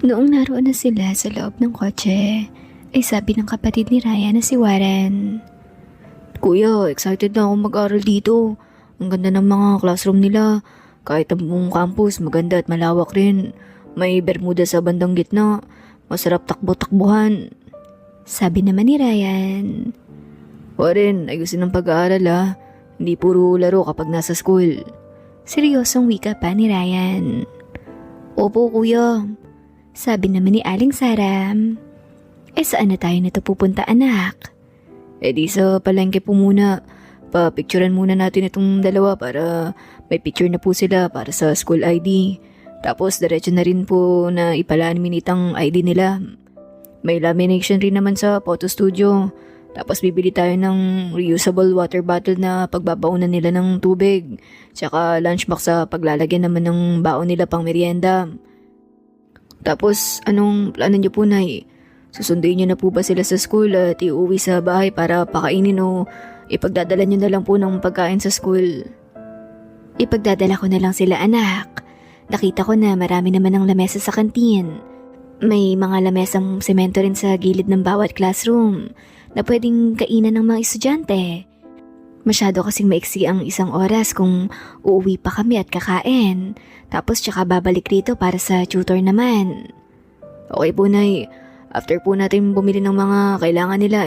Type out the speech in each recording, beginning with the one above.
Noong naroon na sila sa loob ng kotse, ay sabi ng kapatid ni Ryan na si Warren. Kuya, excited na akong mag-aral dito. Ang ganda ng mga classroom nila. Kahit ang buong campus, maganda at malawak rin. May bermuda sa bandang gitna. Masarap takbo-takbuhan. Sabi naman ni Ryan. Warren, ayusin ang pag-aaral ha. Hindi puro laro kapag nasa school. Seryosong wika pa ni Ryan. Opo, kuya. Sabi naman ni Aling Saram. Saan na tayo nito pupunta, anak? Di sa palengke po muna. Pa-picturean muna natin itong dalawa para may picture na po sila para sa school ID. Tapos diretso na rin po na ipalaminate ang ID nila. May lamination rin naman sa photo studio. Tapos bibili tayo ng reusable water bottle na pagbabaunan nila ng tubig. Tsaka lunchbox sa paglalagyan naman ng baon nila pang merienda. Tapos anong plano niyo po, Nay? Susunduin niyo na po ba sila sa school at iuwi sa bahay para pakainin o ipagdadala niyo na lang po ng pagkain sa school? Ipagdadala ko na lang sila, anak. Nakita ko na marami naman ang lamesa sa kantin. May mga lamesang semento rin sa gilid ng bawat classroom na pwedeng kainan ng mga estudyante. Masyado kasing maiksi ang isang oras kung uuwi pa kami at kakain. Tapos tsaka babalik rito para sa tutor naman. Okay po, Nay. After po natin bumili ng mga kailangan nila,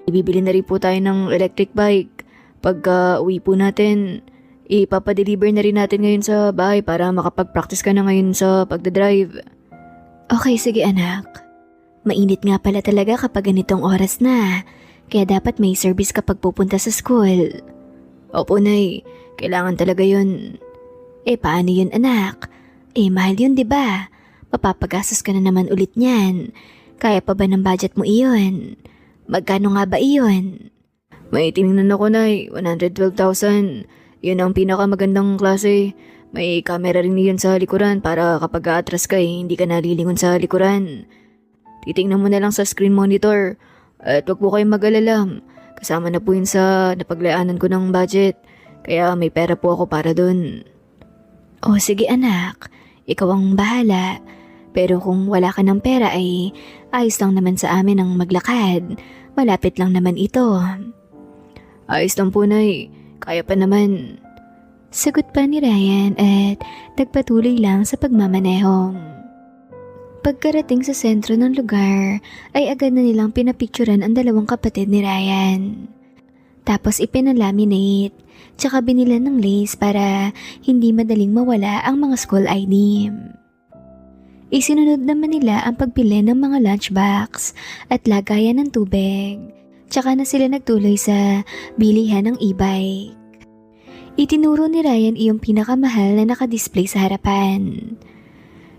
ibibili na rin po tayo ng electric bike. Pagka uwi po natin, ipapadeliver na rin natin ngayon sa bahay para makapag-practice ka na ngayon sa pagdadrive. Okay, sige anak. Mainit nga pala talaga kapag ganitong oras na. Kaya dapat may service kapag pupunta sa school. Opo, Nay. Kailangan talaga yun. Paano yun, anak? Mahal yun, di ba? Mapapagastos ka na naman ulit niyan. Kaya pa ba ng budget mo iyon? Magkano nga ba iyon? May tinignan ako, Nay. 112,000. Yun ang pinakamagandang klase. May camera rin yun sa likuran para kapag aatras ka hindi ka nalilingon sa likuran. Titingnan mo na lang sa screen monitor. At wag po kayong mag-alala. Kasama na po yun sa napaglayaanan ko ng budget. Kaya may pera po ako para dun. O sige anak, ikaw ang bahala. Pero kung wala ka ng pera ay ayos lang naman sa amin ang maglakad. Malapit lang naman ito. Ayos lang po, Nay. Kaya pa naman. Sagot pa ni Ryan at nagpatuloy lang sa pagmamaneho. Pagkarating sa sentro ng lugar ay agad na nilang pinapicturan ang dalawang kapatid ni Ryan. Tapos ipinalaminate, tsaka binilan ng lace para hindi madaling mawala ang mga school ID. Isinunod naman nila ang pagbili ng mga lunchbox at lagayan ng tubig, tsaka na sila nagtuloy sa bilihan ng e-bike. Itinuro ni Ryan iyong pinakamahal na nakadisplay sa harapan.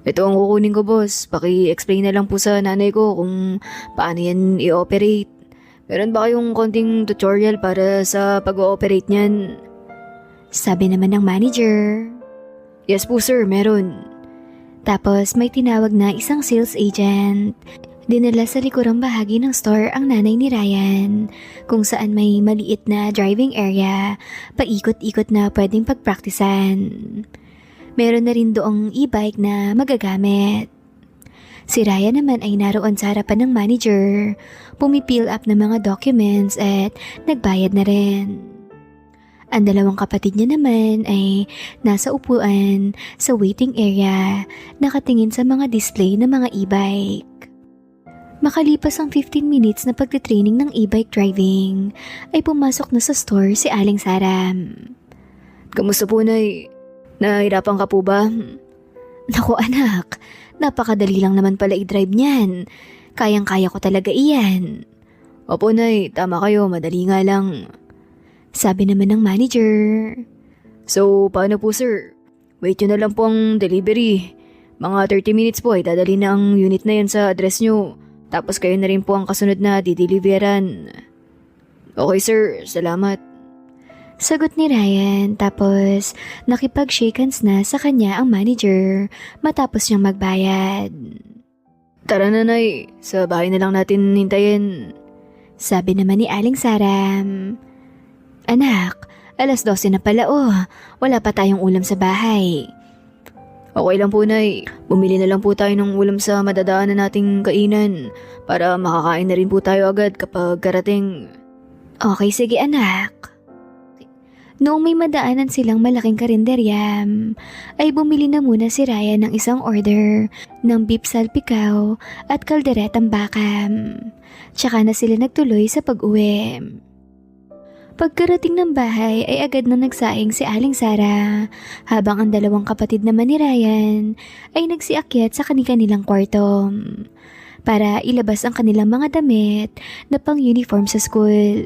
Ito ang kukunin ko, boss. Paki-explain na lang po sa nanay ko kung paano yan i-operate. Meron ba kayong konting tutorial para sa pag-ooperate niyan? Sabi naman ng manager. Yes po, sir. Meron. Tapos may tinawag na isang sales agent. Dinala sa likurang bahagi ng store ang nanay ni Ryan, kung saan may maliit na driving area, paikot-ikot na pwedeng pagpraktisan. Meron na rin doong e-bike na magagamit. Si Ryan naman ay naroon sa harapan ng manager, pumipil up ng mga documents at nagbayad na rin. Ang dalawang kapatid niya naman ay nasa upuan sa waiting area, nakatingin sa mga display ng mga e-bike. Makalipas ang 15 minutes na pagtitraining ng e-bike driving, ay pumasok na sa store si Aling Saram. Kamusta po, Nay? Nahirapan ka po ba? Naku anak, napakadali lang naman pala i-drive niyan. Kayang-kaya ko talaga iyan. Opo, Nay. Tama kayo. Madali nga lang. Sabi naman ng manager. So, paano po, sir? Wait nyo na lang po ang delivery. Mga 30 minutes po ay dadali na ang unit na yan sa address nyo. Tapos kayo na rin po ang kasunod na dideliveran. Okay, sir. Salamat. Sagot ni Ryan, tapos nakipag-shake hands na sa kanya ang manager matapos niyang magbayad. Tara na, Nay. Sa bahay na lang natin hintayin. Sabi naman ni Aling Saram. Anak, alas 12 na pala Wala pa tayong ulam sa bahay. Okay lang po, Nay. Bumili na lang po tayo ng ulam sa madadaanan nating kainan para makakain na rin po tayo agad kapag karating. Okay, sige anak. Noong may madaanan silang malaking karinderya, ay bumili na muna si Ryan ng isang order ng beef salpikaw at kalderetang bakam. Tsaka na sila nagtuloy sa pag-uwi. Pagkarating ng bahay ay agad na nagsaing si Aling Sara, habang ang dalawang kapatid naman ni Ryan ay nagsiakyat sa kanilang kwarto para ilabas ang kanilang mga damit na pang-uniform sa school.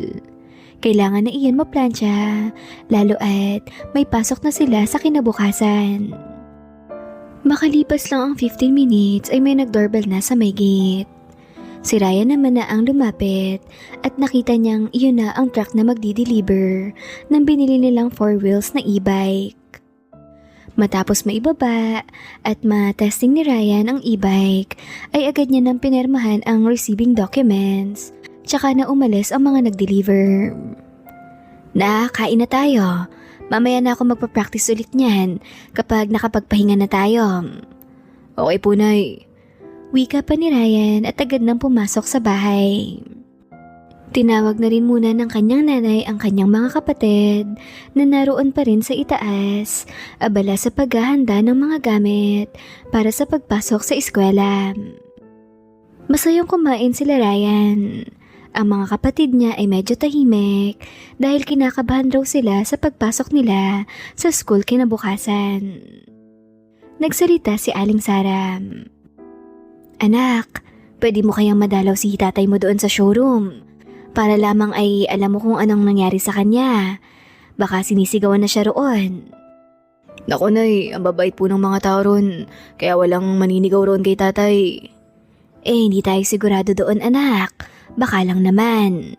Kailangan na iyon maplansya, lalo at may pasok na sila sa kinabukasan. Makalipas lang ang 15 minutes ay may nag-doorbell na sa may gate. Si Ryan naman na ang lumapit at nakita niyang iyon na ang truck na magdi-deliver ng binili nilang 4 wheels na e-bike. Matapos maibaba at ma-testing ni Ryan ang e-bike, ay agad niya nang pinirmahan ang receiving documents, tsaka na umalis ang mga nag-deliver. Kain na tayo. Mamaya na ako magpa-practice ulit niyan kapag nakapagpahinga na tayo. Okay po, Nay. Wika pa ni Ryan at agad nang pumasok sa bahay. Tinawag na rin muna ng kanyang nanay ang kanyang mga kapatid na naroon pa rin sa itaas, abala sa paghahanda ng mga gamit para sa pagpasok sa eskwela. Masayang kumain sila Ryan. Ang mga kapatid niya ay medyo tahimik dahil kinakabahan raw sila sa pagpasok nila sa school kinabukasan. Nagsalita si Aling Sara. Anak, pwede mo kayang madalaw si tatay mo doon sa showroom para lamang ay alam mo kung anong nangyari sa kanya. Baka sinisigawan na siya roon. Naku, Nay, ang babait po ng mga tao ron, kaya walang maninigaw roon kay tatay. Hindi tayo sigurado doon anak, baka lang naman.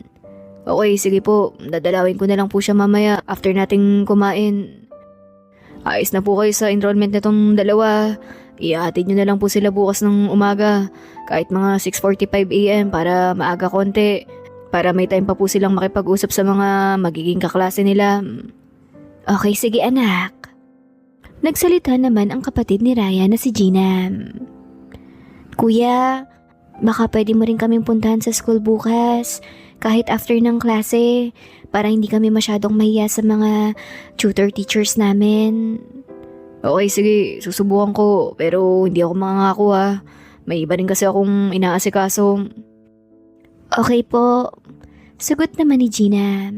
Okay, sige po, dadalawin ko na lang po siya mamaya after nating kumain. Ayos na po kayo sa enrollment nitong dalawa. Ihahatid nyo na lang po sila bukas ng umaga, kahit mga 6:45 AM para maaga konti, para may time pa po silang makipag-usap sa mga magiging kaklase nila. Okay, sige anak. Nagsalita naman ang kapatid ni Ryan na si Gina. Kuya, baka pwede mo rin kaming puntahan sa school bukas, kahit after ng klase, para hindi kami masyadong mahiya sa mga tutor teachers namin. Okay, sige, susubukan ko, pero hindi ako mangangako ha. May iba rin kasi akong inaasikaso. Okay po, sagot naman ni Gina.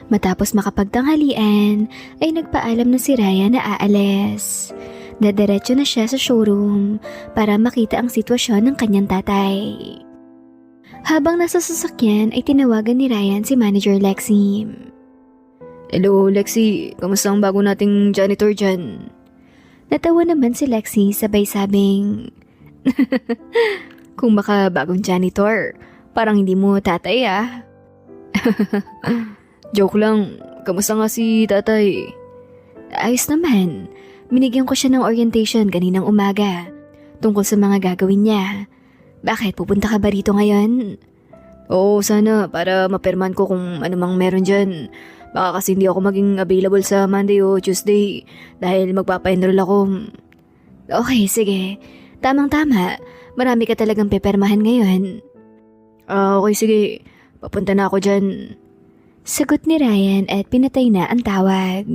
Matapos makapagtanghalian, ay nagpaalam na si Ryan na aalis. Dadiretso na siya sa showroom para makita ang sitwasyon ng kanyang tatay. Habang nasa sasakyan ay tinawagan ni Ryan si Manager Lexi. Hello, Lexi. Kamusta ang bago nating janitor dyan? Natawa naman si Lexi sabay sabing, Kung baka bagong janitor, parang hindi mo tatay ah. Joke lang. Kamusta nga si tatay? Ayos naman. Binigyan ko siya ng orientation kaninang umaga tungkol sa mga gagawin niya. Bakit, pupunta ka ba rito ngayon? Oo, sana para mapirman ko kung anumang meron dyan. Baka kasi hindi ako maging available sa Monday o Tuesday dahil magpapa-enroll ako. Okay, sige. Tamang-tama. Marami ka talagang pepermahan ngayon. Okay, sige. Papunta na ako dyan. Sagot ni Ryan at pinatay na ang tawag.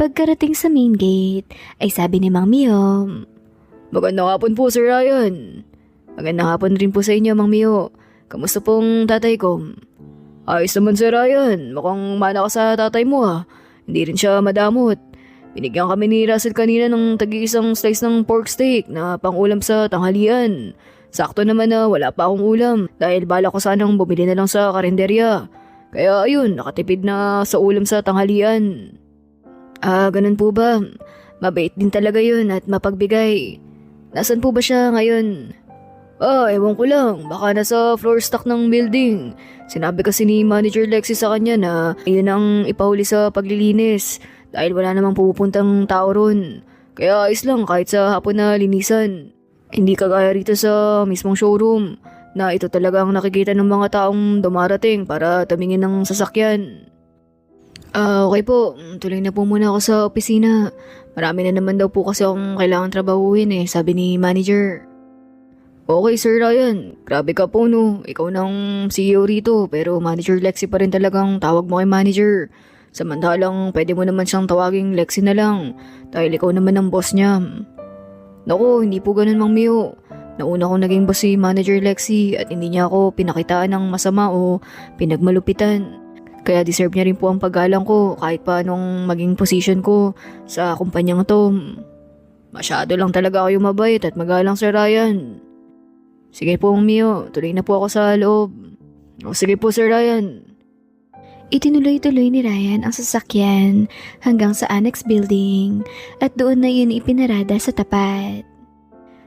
Pagkarating sa main gate, ay sabi ni Mang Mio, Magandang hapon po, Sir Ryan. Magandang hapon rin po sa inyo, Mang Mio. Kamusta pong tatay ko? Ayos naman, Sir Ryan. Mukhang mana ka sa tatay mo ha. Hindi rin siya madamot. Binigyan kami ni Russell kanina ng tagi-isang slice ng pork steak na pang-ulam sa tanghalian. Sakto naman na wala pa akong ulam dahil bala ko sanang bumili na lang sa karinderya. Kaya ayun, nakatipid na sa ulam sa tanghalian. Ganun po ba? Mabait din talaga yun at mapagbigay. Nasaan po ba siya ngayon? Ewan ko lang. Baka nasa floor stock ng building. Sinabi kasi ni Manager Lexi sa kanya na yun ang ipahuli sa paglilinis dahil wala namang pupuntang tao ron. Kaya ayos lang kahit sa hapon na linisan. Hindi kagaya rito sa mismong showroom na ito talagang nakikita ng mga taong dumarating para tumingin ng sasakyan. Okay po. Tuloy na po muna ako sa opisina. Marami na naman daw po kasi akong kailangan trabahuhin sabi ni manager. Okay, Sir Ryan. Grabe ka po, no. Ikaw nang CEO rito, pero Manager Lexi pa rin talagang tawag mo kay manager. Samantalang pwede mo naman siyang tawaging Lexi na lang, dahil ikaw naman ang boss niya. Naku, hindi po ganun, Mang Mio. Nauna kong naging boss si Manager Lexi at hindi niya ako pinakitaan ng masama o pinagmalupitan. Kaya deserve niya rin po ang paggalang ko kahit pa anong maging position ko sa kumpanyang to. Masyado lang talaga kayo mabait at magalang, Sir Ryan. Sige po, Mio. Tuloy na po ako sa loob. O sige po, Sir Ryan. Itinuloy-tuloy ni Ryan ang sasakyan hanggang sa annex building at doon na yun ipinarada sa tapat.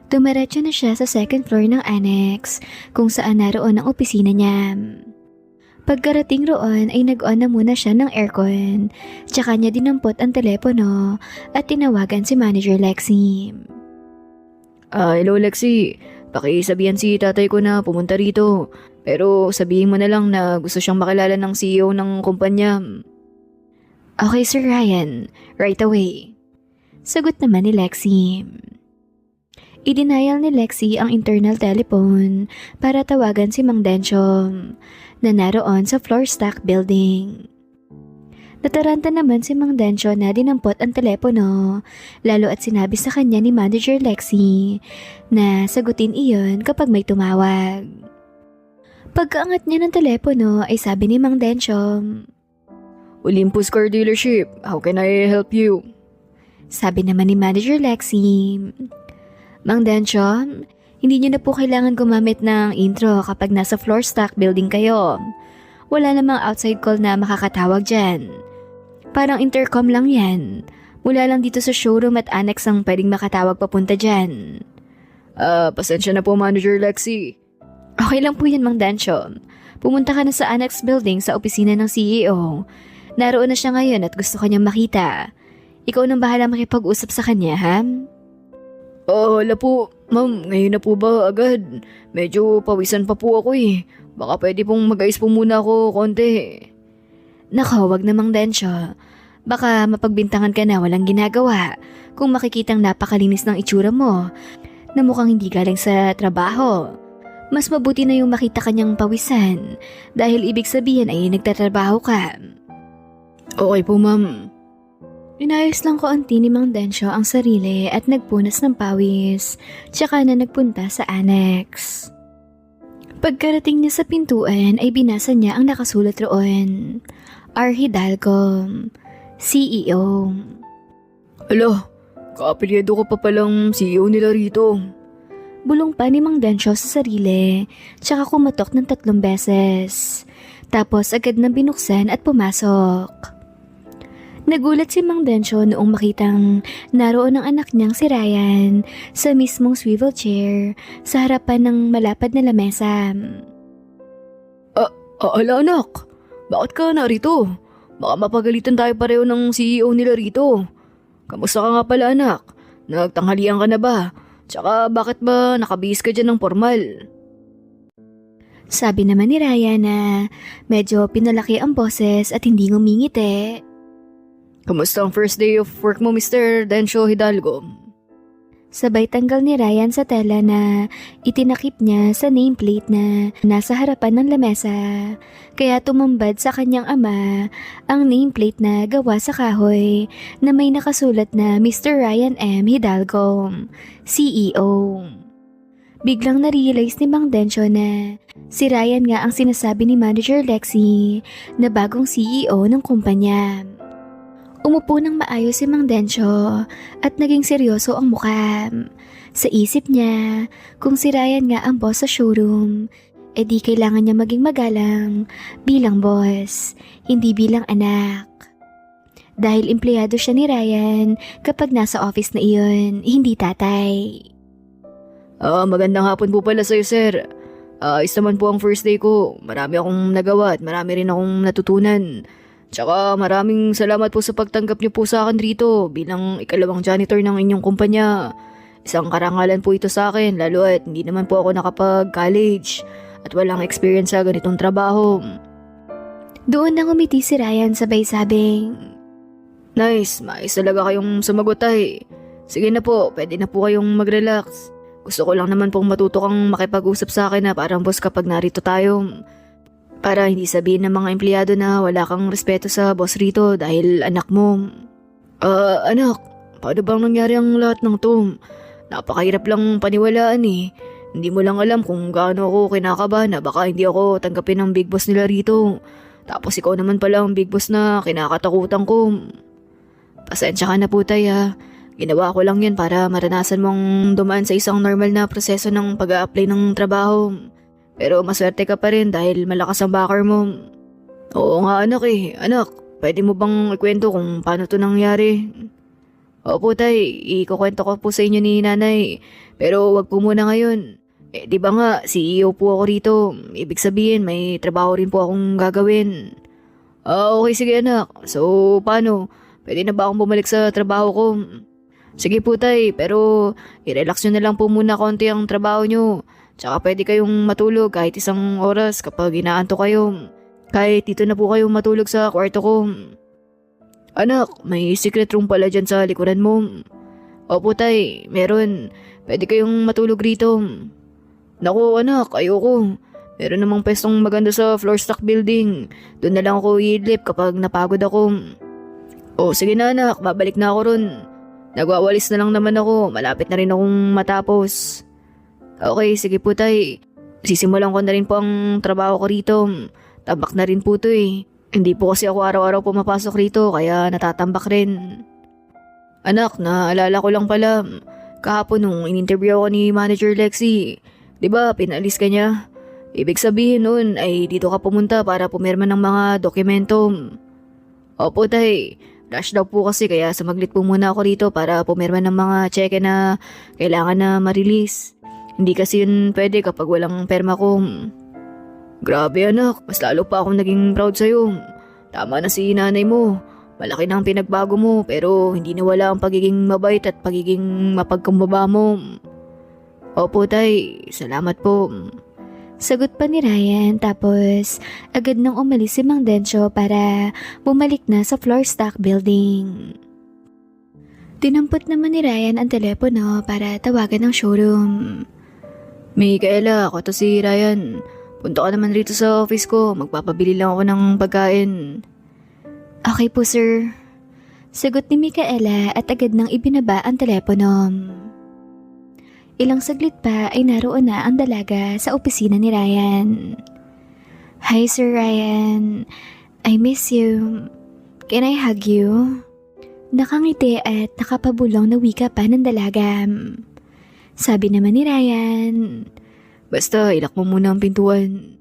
Dumiretso na siya sa second floor ng annex kung saan naroon ang opisina niya. Pagkarating roon ay nag-on na muna siya ng aircon, tsaka niya dinampot ang telepono at tinawagan si Manager Lexi. Hello, Lexi. Pakisabihan si tatay ko na pumunta rito. Pero sabihin mo na lang na gusto siyang makilala ng CEO ng kumpanya. Okay, Sir Ryan. Right away. Sagot naman ni Lexi. Idinayal ni Lexi ang internal telephone para tawagan si Mang Dencho na naroon sa floor stack building. Nataranta naman si Mang Dencho na dinampot ang telepono, lalo at sinabi sa kanya ni Manager Lexi na sagutin iyon kapag may tumawag. Pagkaangat niya ng telepono ay sabi ni Mang Dencho, Olympus Car Dealership, how can I help you? Sabi naman ni Manager Lexi, Mang Dencho, hindi niyo na po kailangan gumamit ng intro kapag nasa floor stack building kayo. Wala namang outside call na makakatawag dyan. Parang intercom lang yan. Mula lang dito sa showroom at annex ang pwedeng makatawag papunta dyan. Pasensya na po, Manager Lexi. Okay lang po yan, Mang Dencho. Pumunta ka na sa annex building sa opisina ng CEO. Naroon na siya ngayon at gusto kanyang makita. Ikaw nang bahala makipag-usap sa kanya, ha? Hala po. Ma'am, ngayon na po ba agad? Medyo pawisan pa po ako Baka pwede pong mag-ayos po muna ako konti. Nako, wag na, Mang Dencho. Baka mapagbintangan ka na walang ginagawa kung makikitang napakalinis ng itsura mo na mukhang hindi galing sa trabaho. Mas mabuti na yung makita kanyang pawisan dahil ibig sabihin ay nagtatrabaho ka. Okay po, ma'am. Inayos lang konti ni Mang Dencho ang sarili at nagpunas ng pawis, tsaka na nagpunta sa annex. Pagkarating niya sa pintuan ay binasa niya ang nakasulat roon. R. Hidalgo, CEO. Alo, kaapelyado ko pa palang CEO nila rito. Bulong pa ni Mang Dencho sa sarili, tsaka kumatok ng 3 beses. Tapos agad na binuksan at pumasok. Nagulat si Mang Dencho noong makitang naroon ang anak niyang si Ryan sa mismong swivel chair sa harapan ng malapad na lamesa. Ala anak, bakit ka narito? Baka mapagalitan tayo pareho ng CEO nila rito. Kamusta ka nga pala, anak? Nagtanghalian ka na ba? Tsaka bakit ba nakabihis ka dyan ng formal? Sabi naman ni Ryan na medyo pinalaki ang boses at hindi ngumingiti. Kamusta ang first day of work mo, Mr. Dencho Hidalgo? Sabay tanggal ni Ryan sa tela na itinakip niya sa nameplate na nasa harapan ng lamesa. Kaya tumambad sa kanyang ama ang nameplate na gawa sa kahoy na may nakasulat na Mr. Ryan M. Hidalgo, CEO. Biglang narealize ni Mang Dencho na si Ryan nga ang sinasabi ni Manager Lexi na bagong CEO ng kumpanya. Umupo ng maayos si Mang Dencho at naging seryoso ang mukha. Sa isip niya, kung si Ryan nga ang boss sa showroom, edi kailangan niya maging magalang bilang boss, hindi bilang anak. Dahil empleyado siya ni Ryan kapag nasa office na iyon, hindi tatay. Magandang hapon po pala sa'yo, sir. Ayos naman po ang first day ko. Marami akong nagawa at marami rin akong natutunan. Tsaka maraming salamat po sa pagtanggap niyo po sa akin rito bilang ikalawang janitor ng inyong kumpanya. Isang karangalan po ito sa akin lalo at hindi naman po ako nakapag-college at walang experience sa ganitong trabaho. Doon nang umiti si Ryan sabay sabing, Nice, mais talaga kayong sumagot ay. Sige na po, pwede na po kayong mag-relax. Gusto ko lang naman pong matuto kang makipag-usap sa akin na parang boss kapag narito tayo. Para hindi sabihin ng mga empleyado na wala kang respeto sa boss rito dahil anak mo. Anak, paano bang nangyari ang lahat ng to? Napakahirap lang paniwalaan eh. Hindi mo lang alam kung gaano ako kinakabahan na baka hindi ako tanggapin ng big boss nila rito. Tapos ikaw naman pala ang big boss na kinakatakutan ko. Pasensya ka na po tay ha. Ginawa ko lang yan para maranasan mong dumaan sa isang normal na proseso ng pag-a-apply ng trabaho. Pero maswerte ka pa rin dahil malakas ang backer mo. Oo nga anak eh. Anak, pwede mo bang ikwento kung paano to nangyari? Opo tay, ikukwento ko po sa inyo ni nanay. Pero wag po muna ngayon. Di ba nga, CEO po ako rito. Ibig sabihin, may trabaho rin po akong gagawin. Okay sige anak. So, paano? Pwede na ba akong bumalik sa trabaho ko? Sige po tay, pero i-relax nyo na lang po muna konti ang trabaho nyo. Tsaka pwede kayong matulog kahit isang oras kapag inaanto kayo. Kahit dito na po kayo matulog sa kwarto ko. Anak, may secret room pala dyan sa likuran mo. Opo tay, meron. Pwede kayong matulog rito. Naku anak, ayoko. Meron namang pwestong maganda sa floor stock building. Doon na lang ako iidlip kapag napagod ako. Sige na anak, babalik na ako ron. Nagwawalis na lang naman ako, malapit na rin akong matapos. Okay, sige po tay. Sisimulan ko na rin po ang trabaho ko rito. Tambak na rin po to eh. Hindi po kasi ako araw-araw pumapasok rito kaya natatambak rin. Anak, naalala ko lang pala. Kahapon nung in-interview ako ni Manager Lexi, di ba pinalis ka niya? Ibig sabihin nun ay dito ka pumunta para pumirma ng mga dokumento. Opo tay, rush daw po kasi kaya sumaglit po muna ako rito para pumirma ng mga cheque na kailangan na ma-release. Hindi kasi yun pwede kapag walang perma ko. Grabe anak, mas lalo pa akong naging proud sa'yo. Tama na si nanay mo. Malaki na ang pinagbago mo pero hindi nawala ang pagiging mabait at pagiging mapagkumbaba mo. Opo tay, salamat po. Sagot pa ni Ryan tapos agad nang umalis si Mang Densyo para bumalik na sa floor stock building. Tinampot naman ni Ryan ang telepono para tawagan ng showroom. Micaela, ako to si Ryan. Punta ka naman rito sa office ko. Magpapabili lang ako ng pagkain. Okay po sir. Sagot ni Micaela at agad nang ibinaba ang telepono. Ilang saglit pa ay naroon na ang dalaga sa opisina ni Ryan. Hi Sir Ryan, I miss you. Can I hug you? Nakangiti at nakapabulong na wika pa ng dalaga. Sabi naman ni Ryan, Basta ilak mo muna ang pintuan.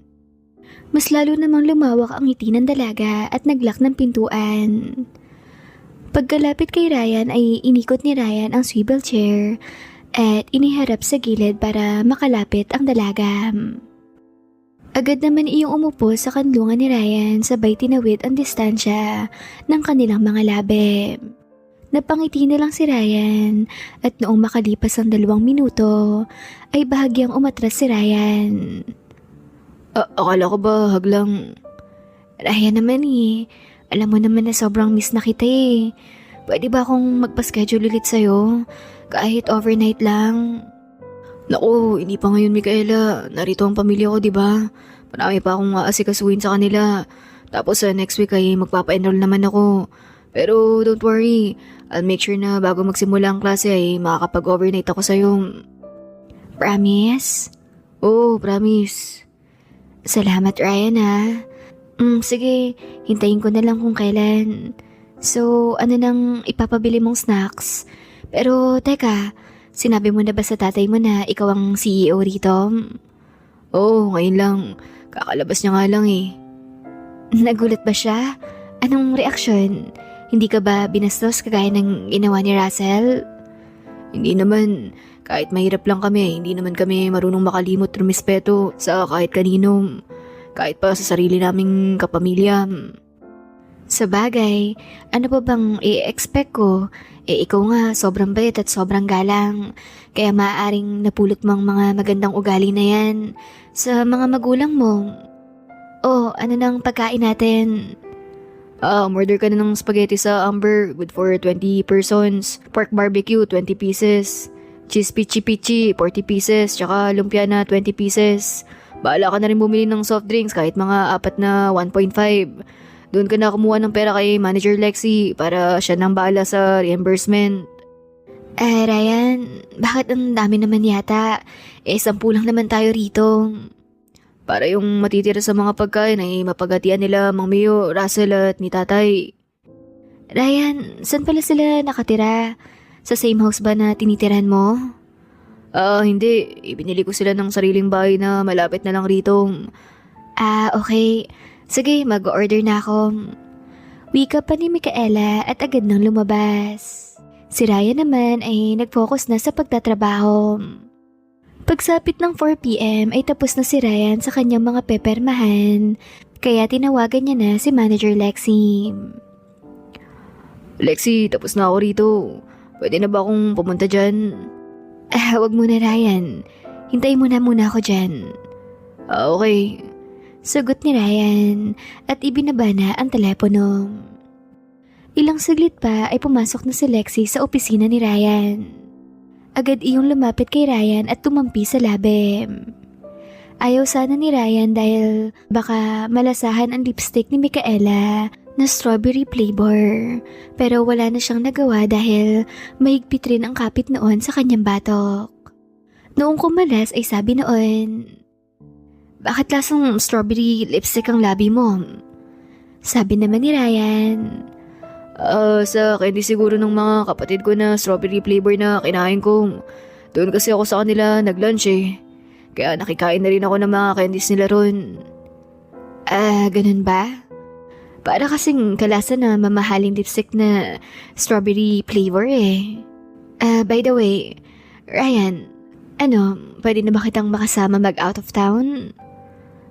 mas lalo namang lumawak ang ngiti ng dalaga at naglock ng pintuan. Pagkalapit kay Ryan ay inikot ni Ryan ang swivel chair at iniharap sa gilid para makalapit ang dalaga. Agad naman iyong umupo sa kanlungan ni Ryan sabay tinawid ang distansya ng kanilang mga labi. Napangiti na lang si Ryan at noong makalipas ang 2 minuto ay bahagyang umatras si Ryan. Akala ko ba haglang? Ryan naman eh, alam mo naman na sobrang miss na kita eh. Pwede ba akong magpa-schedule ulit sa'yo? Kahit overnight lang. Naku, hindi pa ngayon Micaela. Narito ang pamilya ko, di ba? Marami pa akong aasikasuhin sa kanila. Tapos next week ay magpapa-enroll naman ako. Pero don't worry, I'll make sure na bago magsimula ang klase ay makakapag-overnight ako sa'yo. Promise? Oo, promise. Salamat Ryan ha. Sige, hintayin ko na lang kung kailan. So, ano nang ipapabili mong snacks? Pero teka, sinabi mo na ba sa tatay mo na ikaw ang CEO rito? Oo, ngayon lang. Kakalabas niya nga lang eh. Nagulat ba siya? Anong reaksyon? Hindi ka ba binastos kagaya ng ginawa ni Russell? Hindi naman. Kahit mahirap lang kami, hindi naman kami marunong makalimot rumispeto sa kahit kanino. Kahit pa sa sarili naming kapamilya. Sa bagay, ano pa bang i-expect ko? Ikaw nga, sobrang bait at sobrang galang. Kaya maaaring napulot mo ang mga magandang ugali na yan sa mga magulang mo. Oh, ano nang pagkain natin? Umorder ka na ng spaghetti sa Amber, good for 20 persons. Pork barbecue, 20 pieces. Cheese pichi-pichi, 40 pieces. Tsaka lumpia na 20 pieces. Bahala ka na rin bumili ng soft drinks kahit mga 4 na 1.5. Doon ka na kumuha ng pera kay Manager Lexi para siya nang bahala sa reimbursement. Ryan, bakit ang dami naman yata? 10 lang naman tayo rito. Para yung matitira sa mga pagkain ay mapagatian nila Mang Mayo, Russell at ni Tatay. Ryan, saan pala sila nakatira? Sa same house ba na tinitiran mo? Hindi. Ibinili ko sila ng sariling bahay na malapit na lang rito. Okay. Sige, mag-order na ako. Wika pa ni Micaela at agad nang lumabas. Si Ryan naman ay nag-focus na sa pagtatrabaho. Pagsapit ng 4 p.m. ay tapos na si Ryan sa kanyang mga pepermahan, kaya tinawagan niya na si Manager Lexi. Lexi, tapos na ako rito. Pwede na ba akong pumunta dyan? Wag muna Ryan. Hintayin mo na muna ako dyan. Okay. Sagot ni Ryan at ibinaba na ang telepono. Ilang saglit pa ay pumasok na si Lexi sa opisina ni Ryan. Agad iyong lumapit kay Ryan at tumampi sa labi. Ayaw sana ni Ryan dahil baka malasahan ang lipstick ni Micaela na strawberry flavor. Pero wala na siyang nagawa dahil mahigpit rin ang kapit noon sa kanyang batok. Noong kumalas ay sabi noon, "Bakit lasang strawberry lipstick ang labi mo?" Sabi naman ni Ryan, Sa candy siguro ng mga kapatid ko na strawberry flavor na kinain ko. Doon kasi ako sa kanila nag-lunch eh. Kaya nakikain na rin ako ng mga candies nila ron. Ganun ba? Para kasing kalasa na mamahaling lipstick na strawberry flavor eh. By the way, Ryan, pwede na ba kitang makasama mag-out of town?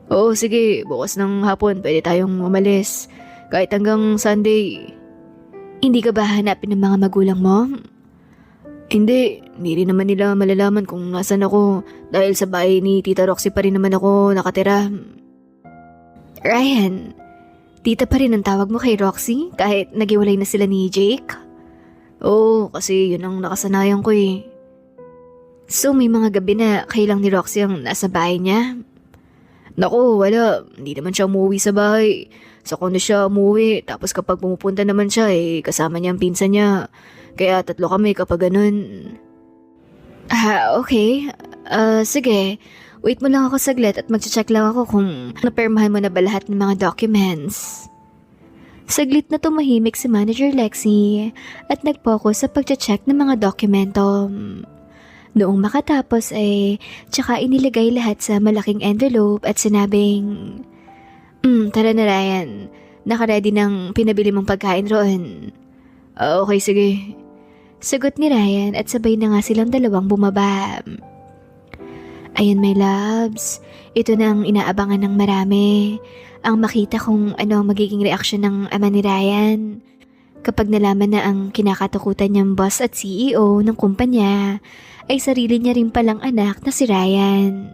Oo, sige. Bukas ng hapon pwede tayong umalis. Kahit hanggang Sunday. Hindi ka ba hanapin ng mga magulang mo? Hindi rin naman nila malalaman kung nasan ako dahil sa bahay ni Tita Roxy pa rin naman ako nakatira. Ryan, tita pa rin ang tawag mo kay Roxy kahit nagiwalay na sila ni Jake? Oo, kasi yun ang nakasanayan ko eh. So may mga gabi na kayo lang ni Roxy ang nasa bahay niya? Naku, wala. Hindi naman siya umuwi sa bahay. Sa kondo siya umuwi. Tapos kapag pumupunta naman siya kasama niya ang pinsan niya. Kaya 3 kami kapag ganun. Okay. Sige. Wait mo lang ako saglit at mag-check lang ako kung napermahan mo na ba lahat ng mga documents. Saglit na tumahimik si Manager Lexi at nag-focus sa pag-check ng mga dokumento. Noong makatapos tsaka inilagay lahat sa malaking envelope at sinabing, tara na Ryan, nakaready ng pinabili mong pagkain roon. Okay, sige. Sagot ni Ryan at sabay na nga silang dalawang bumaba. Ayan my loves, ito na ang inaabangan ng marami. Ang makita kung ano ang magiging reaksyon ng ama ni Ryan kapag nalaman na ang kinakatakutan niyang boss at CEO ng kumpanya ay sarili niya rin palang anak na si Ryan.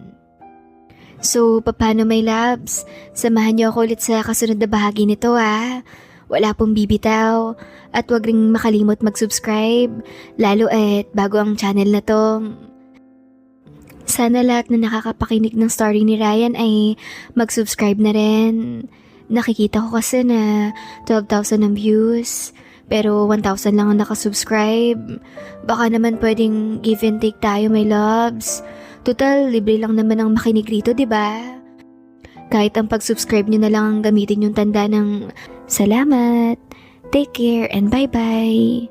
So, paano my loves? Samahan niyo ako ulit sa kasunod na bahagi nito Wala pong bibitaw at wag ring makalimot mag-subscribe lalo at bago ang channel na to. Sana lahat na nakakapakinig ng story ni Ryan ay mag-subscribe na rin. Nakikita ko kasi na 12,000 ang views pero 1,000 lang ang nakasubscribe. Baka naman pwedeng give and take tayo my loves. Total, libre lang naman ang makinig rito, diba? Kahit ang pag-subscribe nyo na lang ang gamitin yung tanda ng salamat, take care, and bye-bye.